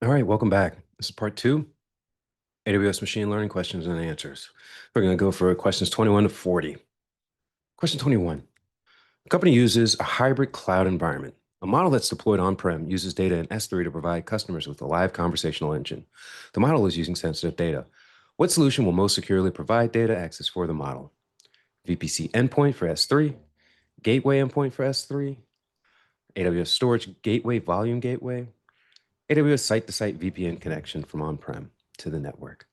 All right, welcome back. This is part two, AWS machine learning questions and answers. We're going to go for questions 21 to 40. Question 21. A company uses a hybrid cloud environment. A model that's deployed on-prem uses data in S3 to provide customers with a live conversational engine. The model is using sensitive data. What solution will most securely provide data access for the model? VPC endpoint for S3, gateway endpoint for S3, AWS storage gateway volume gateway, AWS site-to-site VPN connection from on-prem to the network.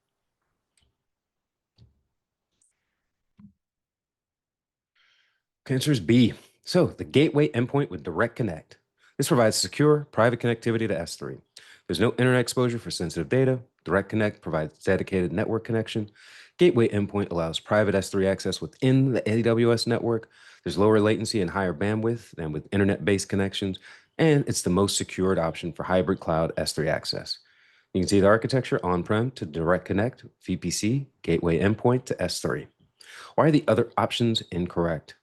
Answer is B. So the gateway endpoint with direct connect. This provides secure, private connectivity to S3. There's no internet exposure for sensitive data. Direct connect provides dedicated network connection. Gateway endpoint allows private S3 access within the AWS network. There's lower latency and higher bandwidth than with internet-based connections, and it's the most secured option for hybrid cloud S3 access. You can see the architecture on-prem to direct connect, VPC, gateway endpoint to S3. Why are the other options incorrect?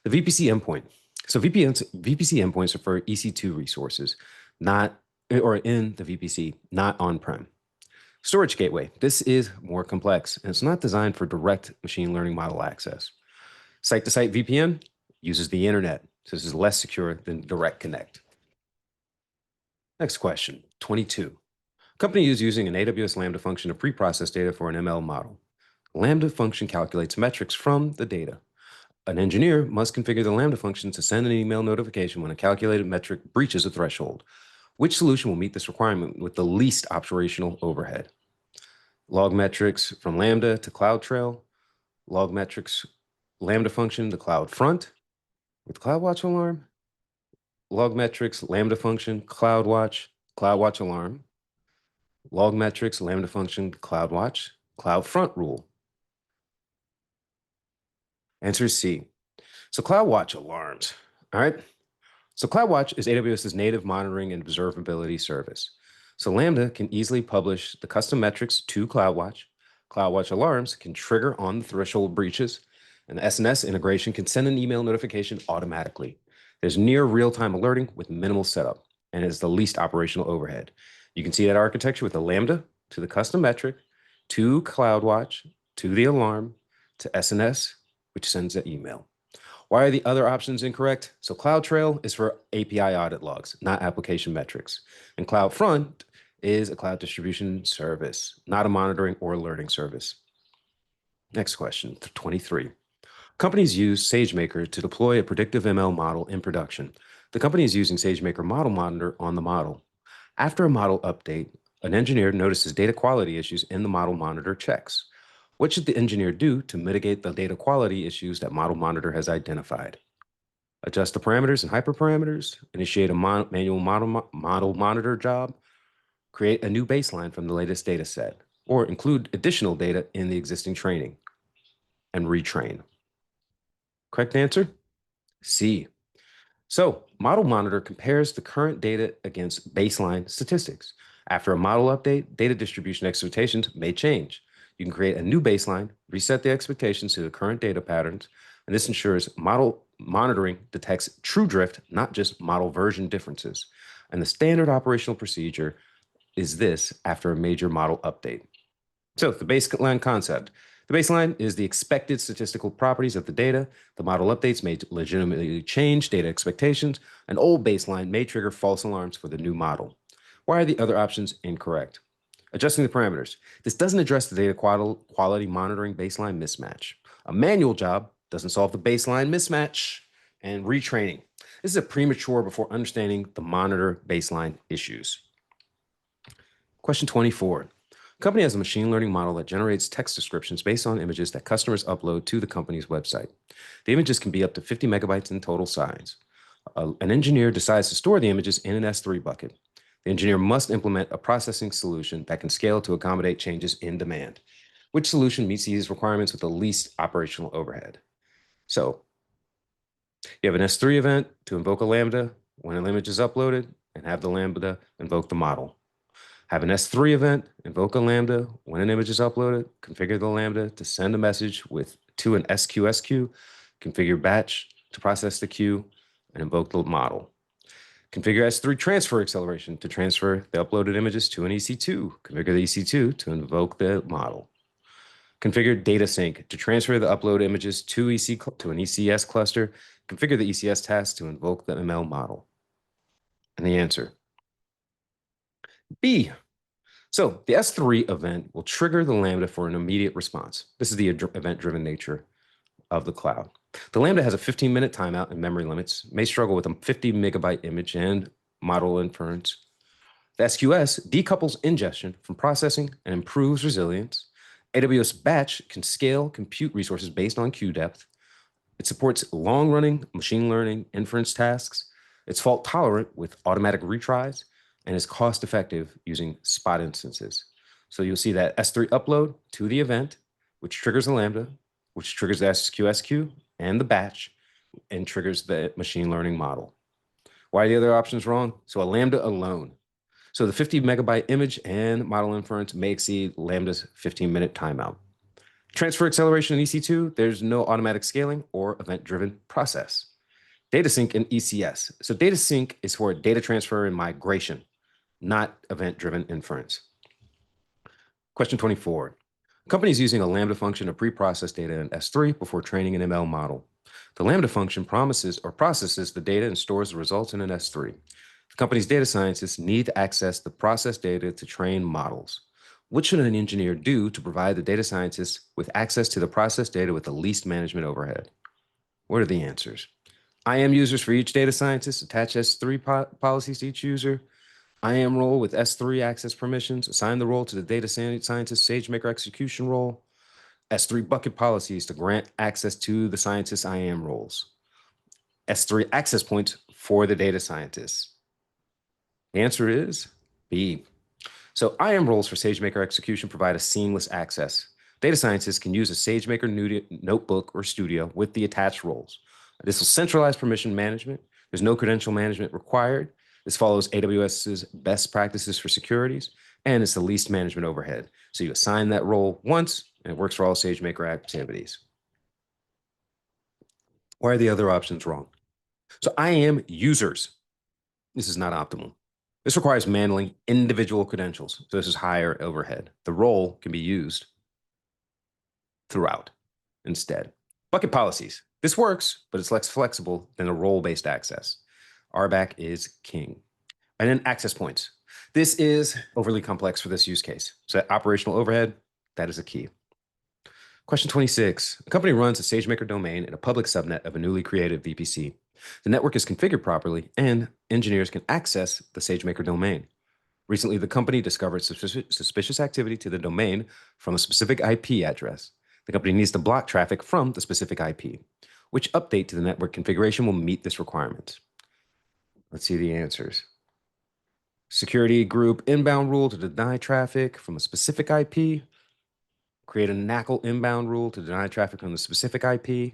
The VPC endpoint. So VPC endpoints are for EC2 resources, not or in the VPC, not on-prem. Storage gateway. This is more complex, and it's not designed for direct machine learning model access. Site-to-site VPN uses the internet, so this is less secure than direct connect. Next question, 22. Company is using an AWS Lambda function to pre-process data for an ML model. Lambda function calculates metrics from the data. An engineer must configure the Lambda function to send an email notification when a calculated metric breaches a threshold. Which solution will meet this requirement with the least operational overhead? Log metrics from Lambda to CloudTrail, log metrics Lambda function to CloudFront with CloudWatch Alarm, log metrics Lambda function CloudWatch Alarm, log metrics Lambda function CloudWatch CloudFront rule. Answer is C. So CloudWatch Alarms, all right? So CloudWatch is AWS's native monitoring and observability service. So Lambda can easily publish the custom metrics to CloudWatch. CloudWatch Alarms can trigger on the threshold breaches, and the SNS integration can send an email notification automatically. There's near real-time alerting with minimal setup, and it's the least operational overhead. You can see that architecture with the Lambda to the custom metric, to CloudWatch, to the alarm, to SNS, which sends an email. Why are the other options incorrect? So CloudTrail is for API audit logs, not application metrics. And CloudFront is a cloud distribution service, not a monitoring or alerting service. Next question, 23. Companies use SageMaker to deploy a predictive ML model in production. The company is using SageMaker Model Monitor on the model. After a model update, an engineer notices data quality issues in the Model Monitor checks. What should the engineer do to mitigate the data quality issues that Model Monitor has identified? Adjust the parameters and hyperparameters, initiate a manual model monitor job, create a new baseline from the latest data set, or include additional data in the existing training, and retrain. Correct answer? C. So Model Monitor compares the current data against baseline statistics. After a model update, data distribution expectations may change. You can create a new baseline, reset the expectations to the current data patterns, and this ensures model monitoring detects true drift, not just model version differences. And the standard operational procedure is this after a major model update. So the baseline concept. The baseline is the expected statistical properties of the data. The model updates may legitimately change data expectations. An old baseline may trigger false alarms for the new model. Why are the other options incorrect? Adjusting the parameters. This doesn't address the data quality monitoring baseline mismatch. A manual job doesn't solve the baseline mismatch. And retraining. This is a premature before understanding the monitor baseline issues. Question 24. Company has a machine learning model that generates text descriptions based on images that customers upload to the company's website. The images can be up to 50 megabytes in total size. An engineer decides to store the images in an S3 bucket. The engineer must implement a processing solution that can scale to accommodate changes in demand. Which solution meets these requirements with the least operational overhead? So you have an S3 event to invoke a Lambda when an image is uploaded and have the Lambda invoke the model. Have an S3 event, invoke a Lambda when an image is uploaded, configure the Lambda to send a message to an SQS queue, configure batch to process the queue, and invoke the model. Configure S3 transfer acceleration to transfer the uploaded images to an EC2. Configure the EC2 to invoke the model. Configure data sync to transfer the upload images to an ECS cluster. Configure the ECS task to invoke the ML model. And the answer, B. So the S3 event will trigger the Lambda for an immediate response. This is the event-driven nature of the cloud. The Lambda has a 15-minute timeout and memory limits, may struggle with a 50 megabyte image and model inference. The SQS decouples ingestion from processing and improves resilience. AWS Batch can scale compute resources based on queue depth. It supports long-running machine learning inference tasks. It's fault-tolerant with automatic retries and is cost-effective using spot instances. So you'll see that S3 upload to the event, which triggers the Lambda, which triggers the SQS queue and the batch, and triggers the machine learning model. Why are the other options wrong? So a Lambda alone. So the 50 megabyte image and model inference may exceed Lambda's 15-minute timeout. Transfer acceleration in EC2, there's no automatic scaling or event-driven process. Data sync in ECS. So data sync is for data transfer and migration, not event-driven inference. Question 24. A company is using a Lambda function to pre-process data in S3 before training an ML model. The Lambda function promises or processes the data and stores the results in an S3. The company's data scientists need to access the processed data to train models. What should an engineer do to provide the data scientists with access to the processed data with the least management overhead? What are the answers? IAM users for each data scientist, attach S3 policies to each user. IAM role with S3 access permissions, assign the role to the data scientist SageMaker execution role. S3 bucket policies to grant access to the scientist's IAM roles. S3 access points for the data scientists. The answer is B. So IAM roles for SageMaker execution provide a seamless access. Data scientists can use a SageMaker notebook or studio with the attached roles. This will centralize permission management. There's no credential management required. This follows AWS's best practices for securities, and it's the least management overhead. So you assign that role once, and it works for all SageMaker activities. Why are the other options wrong? So IAM users, this is not optimal. This requires manually individual credentials. So this is higher overhead. The role can be used throughout instead. Bucket policies. This works, but it's less flexible than a role-based access. RBAC is king. And then access points. This is overly complex for this use case. So operational overhead, that is a key. Question 26. A company runs a SageMaker domain in a public subnet of a newly created VPC. The network is configured properly, and engineers can access the SageMaker domain. Recently, the company discovered suspicious activity to the domain from a specific IP address. The company needs to block traffic from the specific IP. Which update to the network configuration will meet this requirement? Let's see the answers. Security group inbound rule to deny traffic from a specific IP. Create a NACL inbound rule to deny traffic from the specific IP.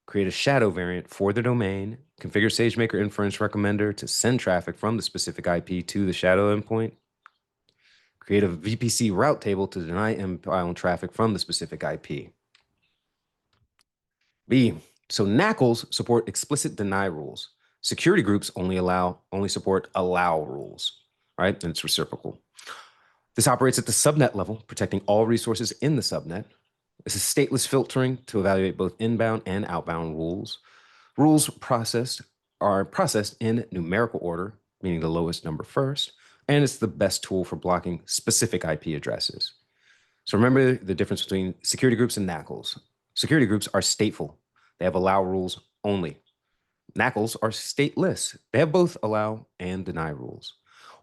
Create a shadow variant for the domain. Configure SageMaker inference recommender to send traffic from the specific IP to the shadow endpoint. Create a VPC route table to deny inbound traffic from the specific IP. B. So NACLs support explicit deny rules. Security groups only support allow rules, right? And it's reciprocal. This operates at the subnet level, protecting all resources in the subnet. This is stateless filtering to evaluate both inbound and outbound rules. Rules are processed in numerical order, meaning the lowest number first, and it's the best tool for blocking specific IP addresses. So remember the difference between security groups and NACLs. Security groups are stateful. They have allow rules only. NACLs are stateless. They have both allow and deny rules.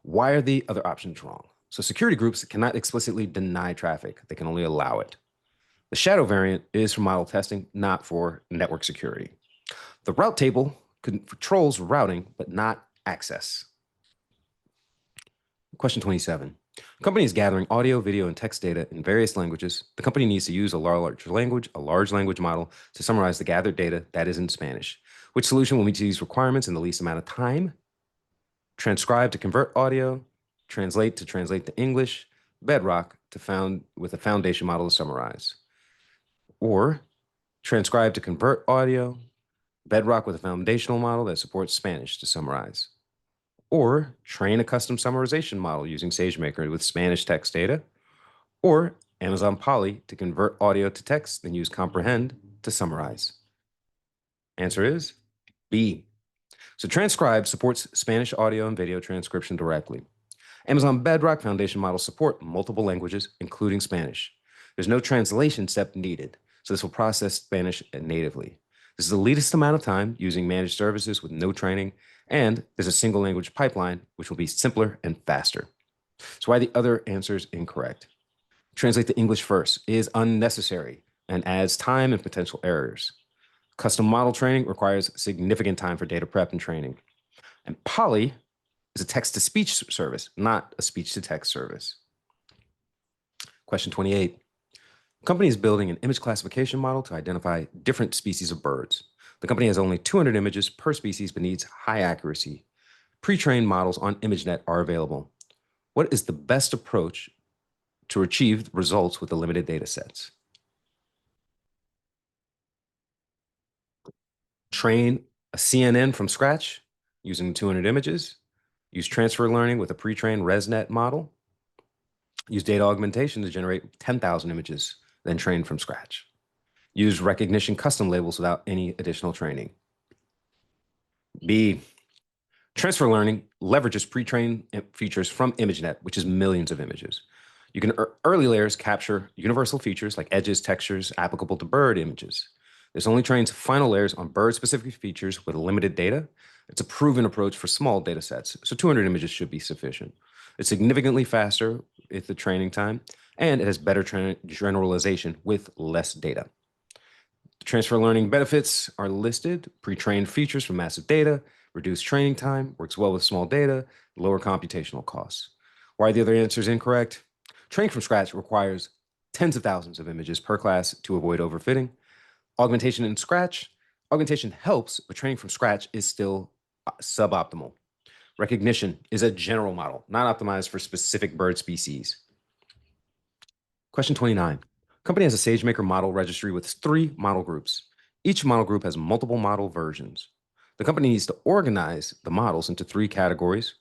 Why are the other options wrong? So security groups cannot explicitly deny traffic. They can only allow it. The shadow variant is for model testing, not for network security. The route table controls routing, but not access. Question 27. A company is gathering audio, video, and text data in various languages. The company needs to use a large language model to summarize the gathered data that is in Spanish. Which solution will meet these requirements in the least amount of time? Transcribe to convert audio, translate to English, Bedrock with a foundation model to summarize. Or transcribe to convert audio, Bedrock with a foundational model that supports Spanish to summarize. Or train a custom summarization model using SageMaker with Spanish text data. Or Amazon Poly to convert audio to text, then use Comprehend to summarize. Answer is B. So Transcribe supports Spanish audio and video transcription directly. Amazon Bedrock Foundation models support multiple languages, including Spanish. There's no translation step needed, so this will process Spanish natively. This is the least amount of time using managed services with no training, and there's a single language pipeline, which will be simpler and faster. So why the other answer is incorrect? Translate to English first is unnecessary and adds time and potential errors. Custom model training requires significant time for data prep and training. And Poly is a text-to-speech service, not a speech-to-text service. Question 28. Company is building an image classification model to identify different species of birds. The company has only 200 images per species but needs high accuracy. Pre-trained models on ImageNet are available. What is the best approach to achieve results with the limited data sets? Train a CNN from scratch using 200 images. Use transfer learning with a pre-trained ResNet model. Use data augmentation to generate 10,000 images, then train from scratch. Use recognition custom labels without any additional training. B. Transfer learning leverages pre-trained features from ImageNet, which is millions of images. You can early layers capture universal features like edges, textures applicable to bird images. This only trains final layers on bird-specific features with limited data. It's a proven approach for small data sets, so 200 images should be sufficient. It's significantly faster with the training time, and it has better generalization with less data. The transfer learning benefits are listed: pre-trained features from massive data, reduced training time, works well with small data, lower computational costs. Why are the other answers incorrect? Training from scratch requires tens of thousands of images per class to avoid overfitting. Augmentation in Scratch, augmentation helps, but training from scratch is still suboptimal. Recognition is a general model, not optimized for specific bird species. Question 29. Company has a SageMaker model registry with 3 model groups. Each model group has multiple model versions. The company needs to organize the models into 3 categories: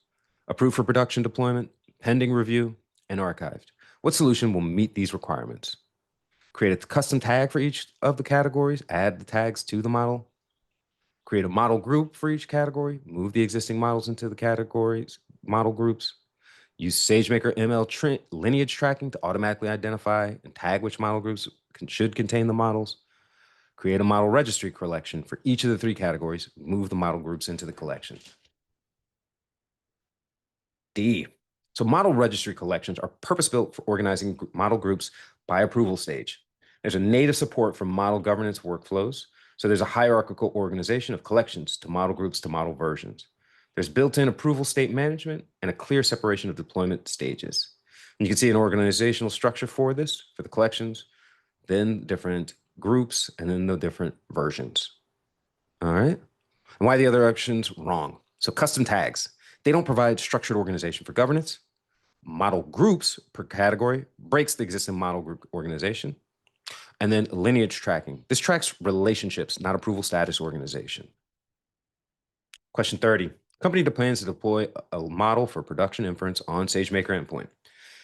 approved for production deployment, pending review, and archived. What solution will meet these requirements? Create a custom tag for each of the categories, add the tags to the model. Create a model group for each category, move the existing models into the categories, model groups. Use SageMaker ML lineage tracking to automatically identify and tag which model groups should contain the models. Create a model registry collection for each of the 3 categories, move the model groups into the collection. D. So model registry collections are purpose-built for organizing model groups by approval stage. There's a native support for model governance workflows, so there's a hierarchical organization of collections to model groups to model versions. There's built-in approval state management and a clear separation of deployment stages. And you can see an organizational structure for this, for the collections, then different groups, and then the different versions. All right. And why the other options wrong? So custom tags, they don't provide structured organization for governance. Model groups per category breaks the existing model group organization. And then lineage tracking. This tracks relationships, not approval status organization. Question 30. Company plans to deploy a model for production inference on SageMaker endpoint.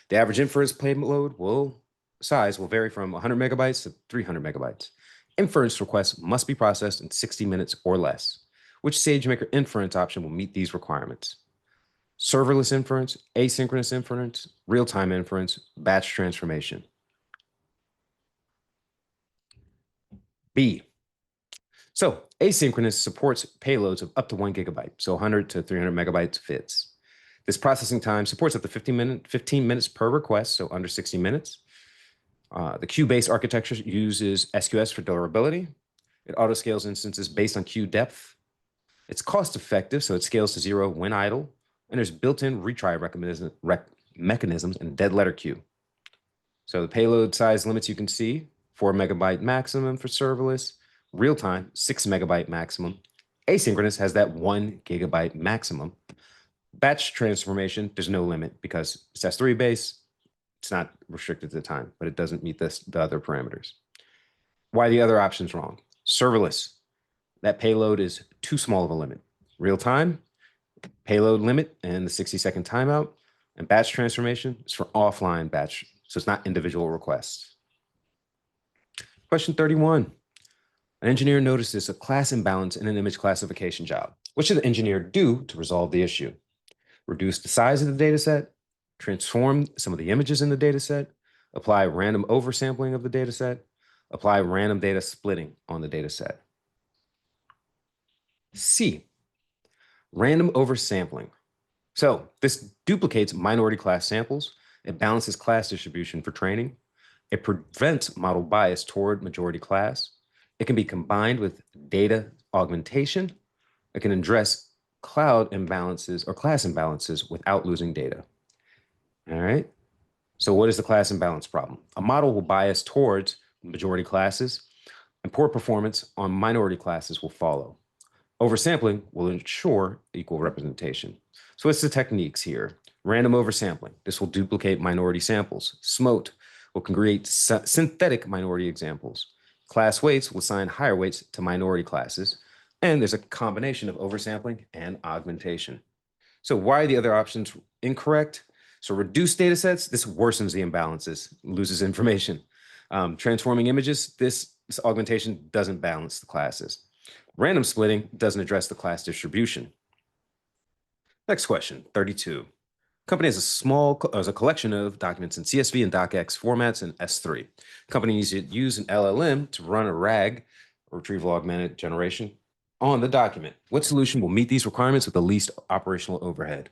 The average inference payload size will vary from 100 megabytes to 300 megabytes. Inference requests must be processed in 60 minutes or less. Which SageMaker inference option will meet these requirements? Serverless inference, asynchronous inference, real-time inference, batch transformation. B. So asynchronous supports payloads of up to 1 gigabyte, so 100 to 300 megabytes fits. This processing time supports up to 15 minutes per request, so under 60 minutes. The queue-based architecture uses SQS for durability. It auto-scales instances based on queue depth. It's cost-effective, so it scales to 0 when idle. And there's built-in retry mechanisms and dead letter queue. So the payload size limits you can see: 4 megabyte maximum for serverless, real-time 6 megabyte maximum. Asynchronous has that 1 gigabyte maximum. Batch transformation, there's no limit because it's S3 base. It's not restricted to time, but it doesn't meet the other parameters. Why the other option's wrong? Serverless. That payload is too small of a limit. Real time, payload limit and the 60-second timeout. And batch transformation is for offline batch, so it's not individual requests. Question 31. An engineer notices a class imbalance in an image classification job. What should the engineer do to resolve the issue? Reduce the size of the data set, transform some of the images in the data set, apply random oversampling of the data set, apply random data splitting on the data set. C, random oversampling. So this duplicates minority class samples. It balances class distribution for training. It prevents model bias toward majority class. It can be combined with data augmentation. It can address cloud imbalances or class imbalances without losing data. All right. So what is the class imbalance problem? A model will bias towards majority classes, and poor performance on minority classes will follow. Oversampling will ensure equal representation. So what's the techniques here? Random oversampling. This will duplicate minority samples. SMOTE will create synthetic minority examples. Class weights will assign higher weights to minority classes. And there's a combination of oversampling and augmentation. So why are the other options incorrect? So reduced data sets, this worsens the imbalances, loses information. Transforming images, this augmentation doesn't balance the classes. Random splitting doesn't address the class distribution. Next question, 32. Company has a collection of documents in CSV and DocX formats in S3. Company needs to use an LLM to run a RAG, or retrieval augmented generation, on the document. What solution will meet these requirements with the least operational overhead?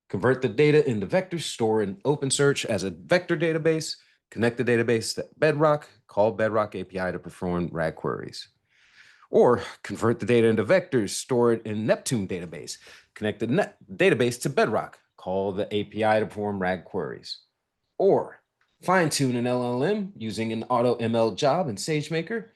Convert the data into vectors, store in OpenSearch as a vector database, connect the database to Bedrock, call Bedrock API to perform RAG queries. Or convert the data into vectors, store it in Neptune database, connect the database to Bedrock, call the API to perform RAG queries. Or fine-tune an LLM using an auto ML job in SageMaker,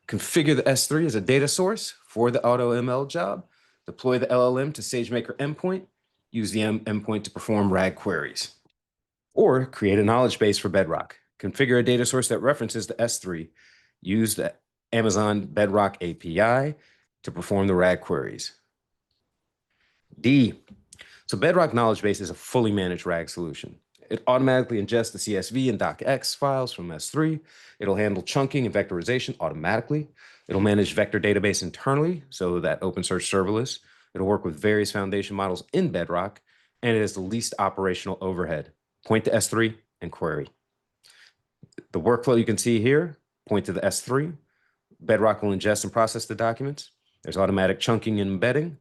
configure the S3 as a data source for the auto ML job, deploy the LLM to SageMaker endpoint, use the endpoint to perform RAG queries. Or create a knowledge base for Bedrock, configure a data source that references the S3, use the Amazon Bedrock API to perform the RAG queries. D, so Bedrock Knowledge Base is a fully managed RAG solution. It automatically ingests the CSV and docx files from S3. It'll handle chunking and vectorization automatically. It'll manage vector database internally, so that OpenSearch serverless. It'll work with various foundation models in Bedrock, and it has the least operational overhead. Point to S3 and query. The workflow you can see here, point to the S3. Bedrock will ingest and process the documents. There's automatic chunking and embedding.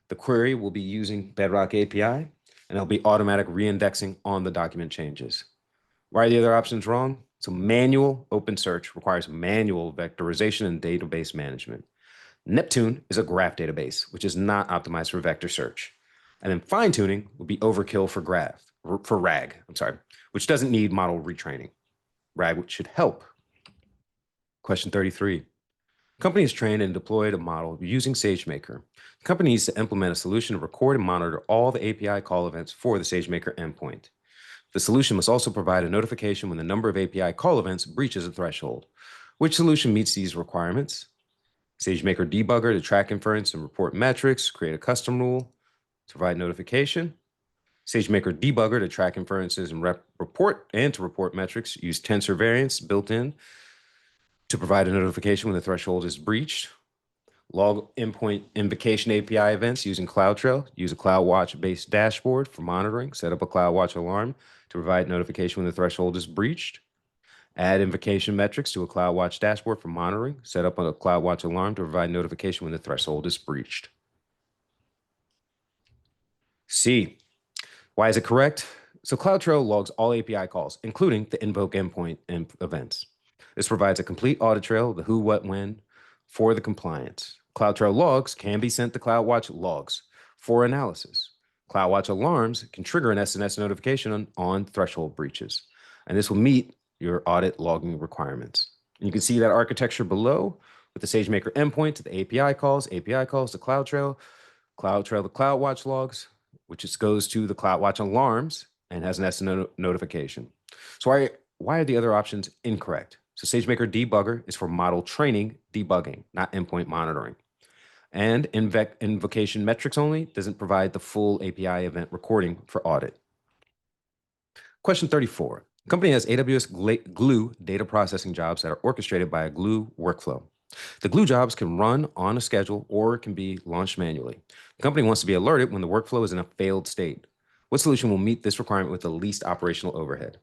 The query will be using Bedrock API, and there'll be automatic reindexing on the document changes. Why are the other options wrong? So manual OpenSearch requires manual vectorization and database management. Neptune is a graph database, which is not optimized for vector search. And then fine-tuning would be overkill for RAG, which doesn't need model retraining. RAG should help. Question 33. Company has trained and deployed a model using SageMaker. The company needs to implement a solution to record and monitor all the API call events for the SageMaker endpoint. The solution must also provide a notification when the number of API call events breaches a threshold. Which solution meets these requirements? SageMaker debugger to track inference and report metrics, create a custom rule to provide notification. SageMaker debugger to track inferences and to report metrics, use tensor variants built in to provide a notification when the threshold is breached. Log endpoint invocation API events using CloudTrail. Use a CloudWatch-based dashboard for monitoring. Set up a CloudWatch alarm to provide notification when the threshold is breached. Add invocation metrics to a CloudWatch dashboard for monitoring. Set up a CloudWatch alarm to provide notification when the threshold is breached. C, why is it correct? So CloudTrail logs all API calls, including the invoke endpoint events. This provides a complete audit trail of the who, what, when for the compliance. CloudTrail logs can be sent to CloudWatch logs for analysis. CloudWatch alarms can trigger an SNS notification on threshold breaches, and this will meet your audit logging requirements. And you can see that architecture below with the SageMaker endpoint to the API calls to CloudTrail, CloudTrail to CloudWatch logs, which just goes to the CloudWatch alarms and has an SNS notification. So why are the other options incorrect? So SageMaker Debugger is for model training, debugging, not endpoint monitoring. And invocation metrics only doesn't provide the full API event recording for audit. Question 34. Company has AWS Glue data processing jobs that are orchestrated by a Glue workflow. The Glue jobs can run on a schedule or can be launched manually. The company wants to be alerted when the workflow is in a failed state. What solution will meet this requirement with the least operational overhead?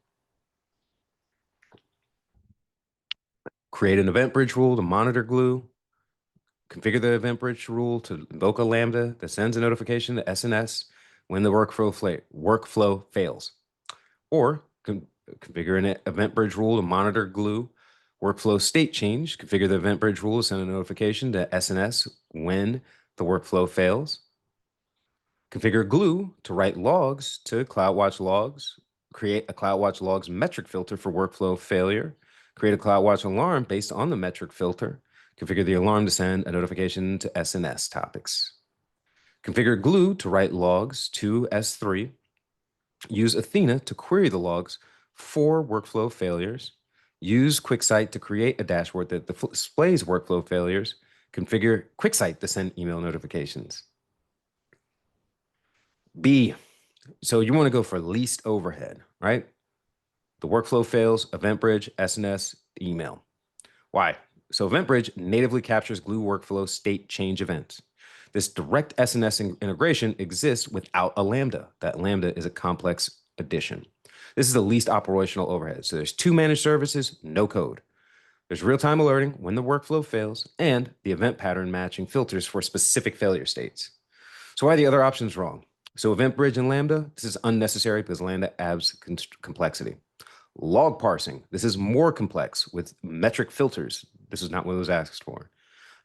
Create an event bridge rule to monitor Glue. Configure the event bridge rule to invoke a Lambda that sends a notification to SNS when the workflow fails. Or configure an event bridge rule to monitor Glue workflow state change. Configure the event bridge rule to send a notification to SNS when the workflow fails. Configure Glue to write logs to CloudWatch logs. Create a CloudWatch logs metric filter for workflow failure. Create a CloudWatch alarm based on the metric filter. Configure the alarm to send a notification to SNS topics. Configure Glue to write logs to S3. Use Athena to query the logs for workflow failures. Use QuickSight to create a dashboard that displays workflow failures. Configure QuickSight to send email notifications. B, so you want to go for least overhead, right? The workflow fails, EventBridge, SNS, email. Why? So EventBridge natively captures Glue workflow state change events. This direct SNS integration exists without a Lambda. That Lambda is a complex addition. This is the least operational overhead. So there's 2 managed services, no code. There's real-time alerting when the workflow fails and the event pattern matching filters for specific failure states. So why are the other options wrong? So EventBridge and Lambda, this is unnecessary because Lambda adds complexity. Log parsing, this is more complex with metric filters. This is not what was asked for.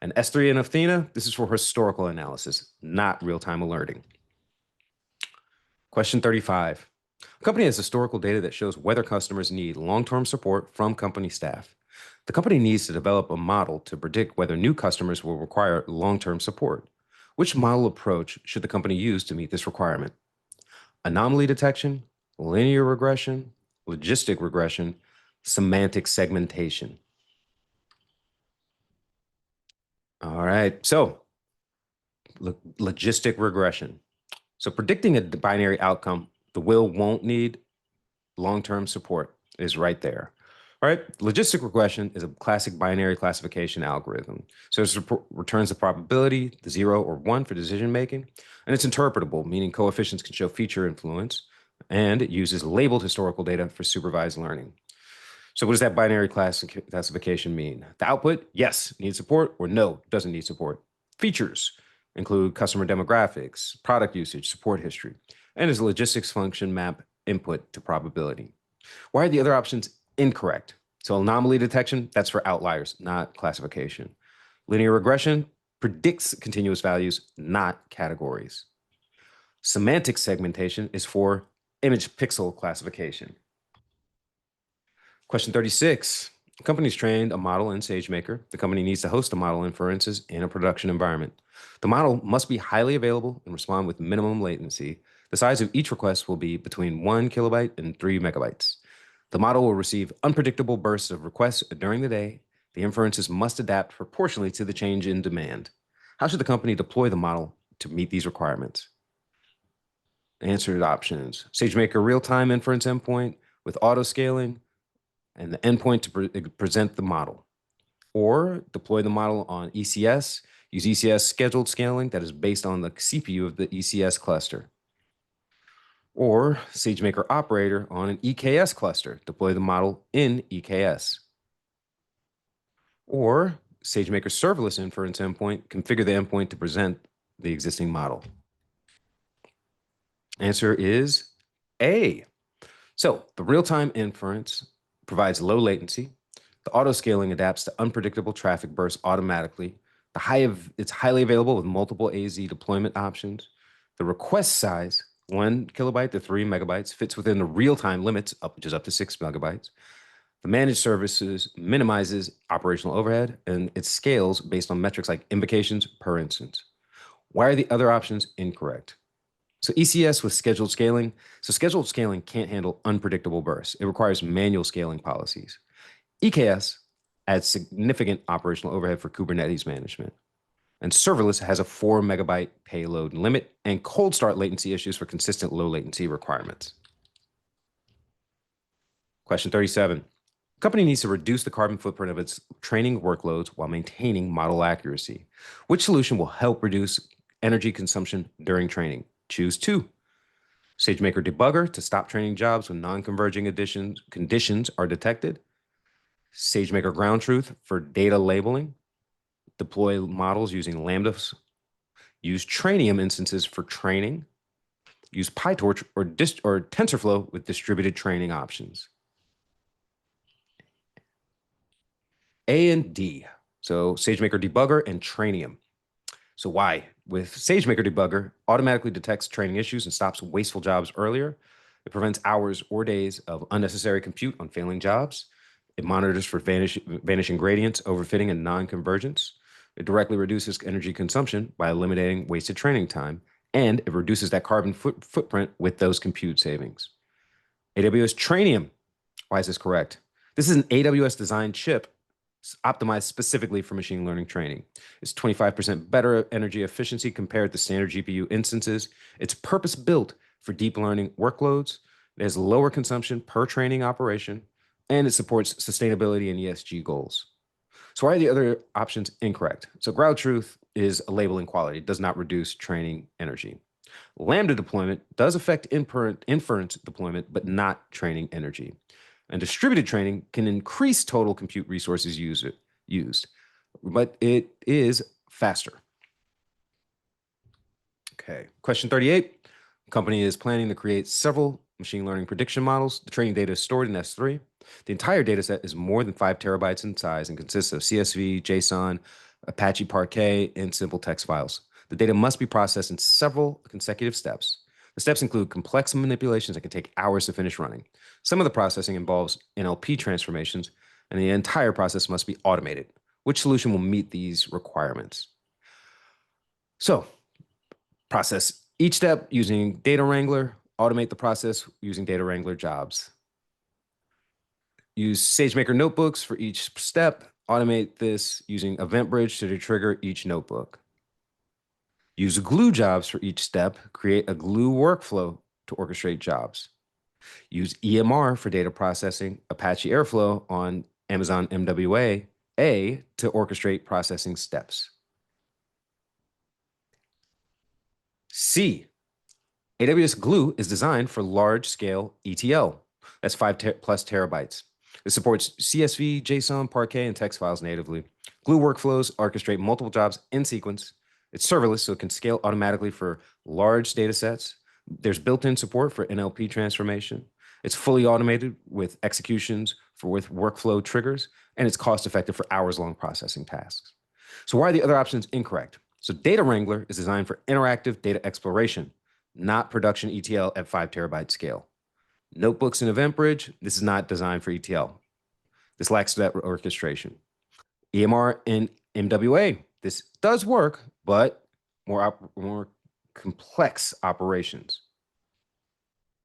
And S3 and Athena, this is for historical analysis, not real-time alerting. Question 35. A company has historical data that shows whether customers need long-term support from company staff. The company needs to develop a model to predict whether new customers will require long-term support. Which model approach should the company use to meet this requirement? Anomaly detection, linear regression, logistic regression, semantic segmentation. All right, so logistic regression. So predicting a binary outcome, the will won't need long-term support is right there. All right, logistic regression is a classic binary classification algorithm. So it returns the probability, the 0 or 1 for decision making, and it's interpretable, meaning coefficients can show feature influence, and it uses labeled historical data for supervised learning. So what does that binary classification mean? The output, yes, needs support, or no, doesn't need support. Features include customer demographics, product usage, support history, and is a logistics function map input to probability. Why are the other options incorrect? So anomaly detection, that's for outliers, not classification. Linear regression predicts continuous values, not categories. Semantic segmentation is for image pixel classification. Question 36. The company's trained a model in SageMaker. The company needs to host the model inferences in a production environment. The model must be highly available and respond with minimum latency. The size of each request will be between 1 kilobyte and 3 megabytes. The model will receive unpredictable bursts of requests during the day. The inferences must adapt proportionally to the change in demand. How should the company deploy the model to meet these requirements? Answered options. SageMaker real-time inference endpoint with auto scaling and the endpoint to present the model. Or deploy the model on ECS, use ECS scheduled scaling that is based on the CPU of the ECS cluster. Or SageMaker operator on an EKS cluster, deploy the model in EKS. Or SageMaker serverless inference endpoint, configure the endpoint to present the existing model. Answer is A. So the real-time inference provides low latency. The auto scaling adapts to unpredictable traffic bursts automatically. It's highly available with multiple AZ deployment options. The request size, 1 kilobyte to 3 megabytes, fits within the real-time limits, which is up to 6 megabytes. The managed services minimizes operational overhead, and it scales based on metrics like invocations per instance. Why are the other options incorrect? So ECS with scheduled scaling. So scheduled scaling can't handle unpredictable bursts. It requires manual scaling policies. EKS adds significant operational overhead for Kubernetes management. And serverless has a 4 megabyte payload limit and cold start latency issues for consistent low latency requirements. Question 37. Company needs to reduce the carbon footprint of its training workloads while maintaining model accuracy. Which solution will help reduce energy consumption during training? Choose 2. SageMaker Debugger to stop training jobs when non-converging conditions are detected. SageMaker Ground Truth for data labeling. Deploy models using Lambdas. Use Trainium instances for training. Use PyTorch or TensorFlow with distributed training options. A and D. So SageMaker Debugger and Trainium. So why? With SageMaker Debugger, automatically detects training issues and stops wasteful jobs earlier. It prevents hours or days of unnecessary compute on failing jobs. It monitors for vanishing gradients, overfitting, and non-convergence. It directly reduces energy consumption by eliminating wasted training time, and it reduces that carbon footprint with those compute savings. AWS Trainium. Why is this correct? This is an AWS designed chip optimized specifically for machine learning training. It's 25% better energy efficiency compared to standard GPU instances. It's purpose-built for deep learning workloads. It has lower consumption per training operation, and it supports sustainability and ESG goals. So why are the other options incorrect? So Ground Truth is a labeling quality. It does not reduce training energy. Lambda deployment does affect inference deployment, but not training energy. And distributed training can increase total compute resources used, but it is faster. Okay, question 38. The company is planning to create several machine learning prediction models. The training data is stored in S3. The entire data set is more than 5 terabytes in size and consists of CSV, JSON, Apache Parquet, and simple text files. The data must be processed in several consecutive steps. The steps include complex manipulations that can take hours to finish running. Some of the processing involves NLP transformations, and the entire process must be automated. Which solution will meet these requirements? So, process each step using Data Wrangler, automate the process using Data Wrangler jobs. Use SageMaker notebooks for each step, automate this using EventBridge to trigger each notebook. Use glue jobs for each step, create a glue workflow to orchestrate jobs. Use EMR for data processing, Apache Airflow on Amazon MWA to orchestrate processing steps. C, AWS Glue is designed for large-scale ETL. That's 5 plus terabytes. It supports CSV, JSON, Parquet, and text files natively. Glue workflows orchestrate multiple jobs in sequence. It's serverless, so it can scale automatically for large data sets. There's built-in support for NLP transformation. It's fully automated with executions with workflow triggers, and it's cost-effective for hours-long processing tasks. So why are the other options incorrect? So Data Wrangler is designed for interactive data exploration, not production ETL at 5 terabyte scale. Notebooks and EventBridge, this is not designed for ETL. This lacks that orchestration. EMR and MWA, this does work, but more complex operations.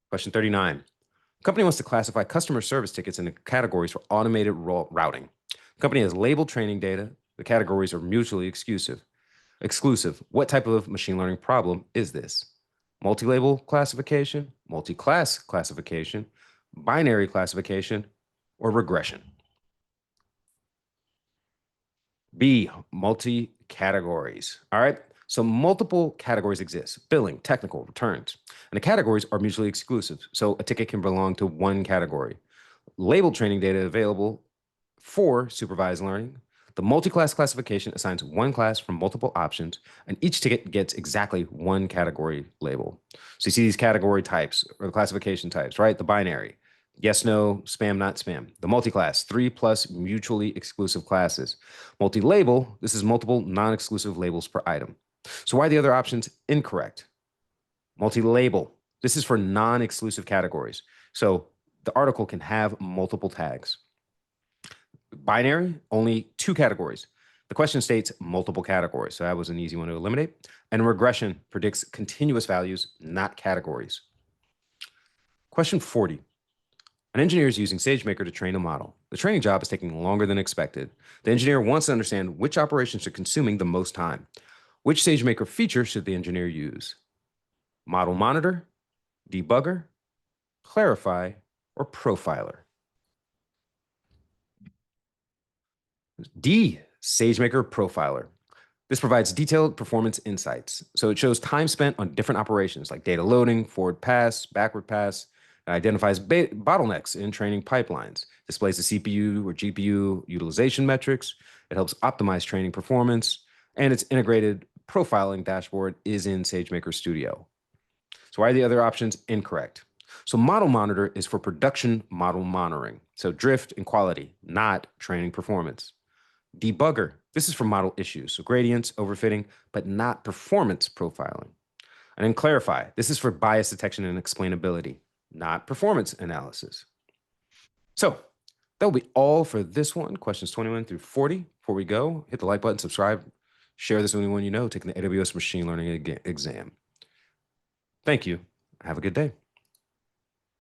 Question 39. The company wants to classify customer service tickets into categories for automated routing. The company has labeled training data. The categories are mutually exclusive. What type of machine learning problem is this? Multi-label classification, multi-class classification, binary classification, or regression? B, multi-categories. All right. So multiple categories exist: billing, technical, returns. And the categories are mutually exclusive. So a ticket can belong to one category. Labeled training data available for supervised learning. The multi-class classification assigns one class from multiple options, and each ticket gets exactly one category label. So you see these category types or the classification types, right? The binary, yes, no, spam, not spam. The multi-class, 3 plus mutually exclusive classes. Multi-label, this is multiple non-exclusive labels per item. So why are the other options incorrect? Multi-label, this is for non-exclusive categories. So the article can have multiple tags. Binary, only 2 categories. The question states multiple categories, so that was an easy one to eliminate. And regression predicts continuous values, not categories. Question 40. An engineer is using SageMaker to train a model. The training job is taking longer than expected. The engineer wants to understand which operations are consuming the most time. Which SageMaker feature should the engineer use? Model monitor, debugger, clarify, or profiler? D, SageMaker Profiler. This provides detailed performance insights. So it shows time spent on different operations like data loading, forward pass, backward pass, and identifies bottlenecks in training pipelines, displays the CPU or GPU utilization metrics. It helps optimize training performance, and its integrated profiling dashboard is in SageMaker Studio. So why are the other options incorrect? So model monitor is for production model monitoring. So drift and quality, not training performance. Debugger, this is for model issues, so gradients, overfitting, but not performance profiling. And then clarify, this is for bias detection and explainability, not performance analysis. So that will be all for this one, questions 21 through 40. Before we go, hit the like button, subscribe, share this with anyone you know taking the AWS machine learning exam. Thank you. Have a good day.